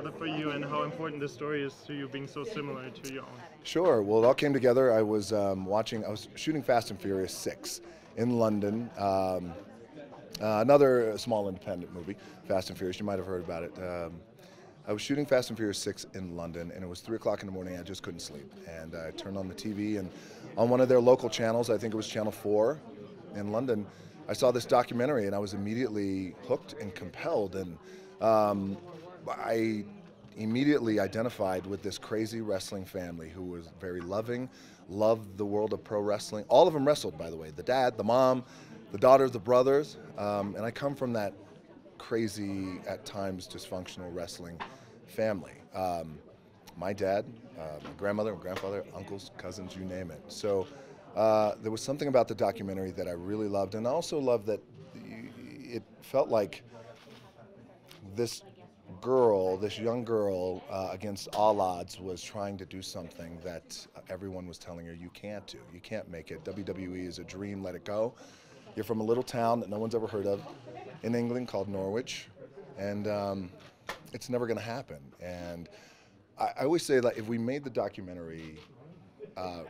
together for you, and how important the story is to you, being so similar to your own? Sure. Well, it all came together. I was shooting Fast and Furious 6 in London. Another small independent movie, Fast and Furious. You might have heard about it. I was shooting Fast and Furious 6 in London, and it was 3 o'clock in the morning. I just couldn't sleep. And I turned on the TV, and on one of their local channels, I think it was Channel 4 in London, I saw this documentary, and I was immediately hooked and compelled. And I immediately identified with this crazy wrestling family who was very loving, loved the world of pro wrestling. All of them wrestled, by the way, the dad, the mom, the daughters, the brothers. And I come from that crazy, at times dysfunctional wrestling family. My dad, my grandmother, my grandfather, uncles, cousins, you name it. So there was something about the documentary that I really loved, and I also loved that it felt like this girl, this young girl, against all odds, was trying to do something that everyone was telling her you can't do. You can't make it. WWE is a dream, let it go. You're from a little town that no one's ever heard of in England called Norwich, and it's never going to happen. And I always say that if we made the documentary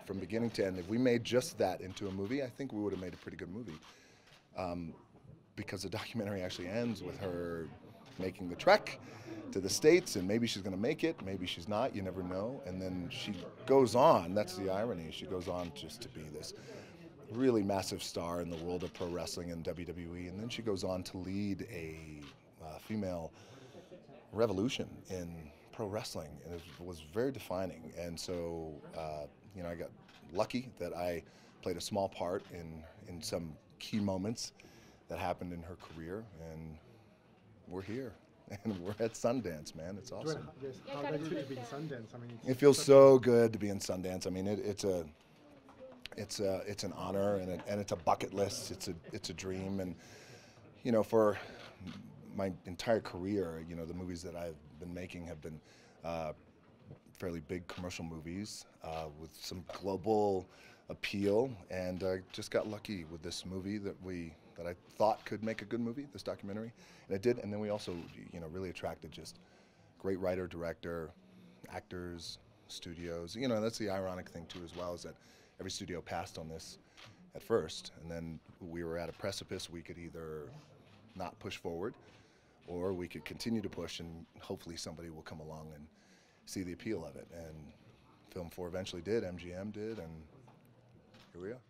from beginning to end, if we made just that into a movie, I think we would have made a pretty good movie. Because the documentary actually ends with her making the trek to the States, and maybe she's going to make it, maybe she's not, you never know. And then she goes on, that's the irony, she goes on just to be this really massive star in the world of pro wrestling and WWE, and then she goes on to lead a female revolution in pro wrestling, and it was very defining. And so, I got lucky that I played a small part in some key moments that happened in her career, and we're here. And we're at Sundance, man. It's awesome. Yes. How does it feel to be in Sundance? I mean, it feels so good to be in Sundance. I mean, it's an honor, and it's a bucket list. It's a dream, and for my entire career, the movies that I've been making have been fairly big commercial movies with some global appeal, and I just got lucky with this movie that I thought could make a good movie, this documentary, and it did. And then we also, really attracted just great writer, director, actors, studios. That's the ironic thing too, as well, is that every studio passed on this at first, and then we were at a precipice. We could either not push forward, or we could continue to push, and hopefully somebody will come along and see the appeal of it. And Film 4 eventually did, MGM did, and here we are.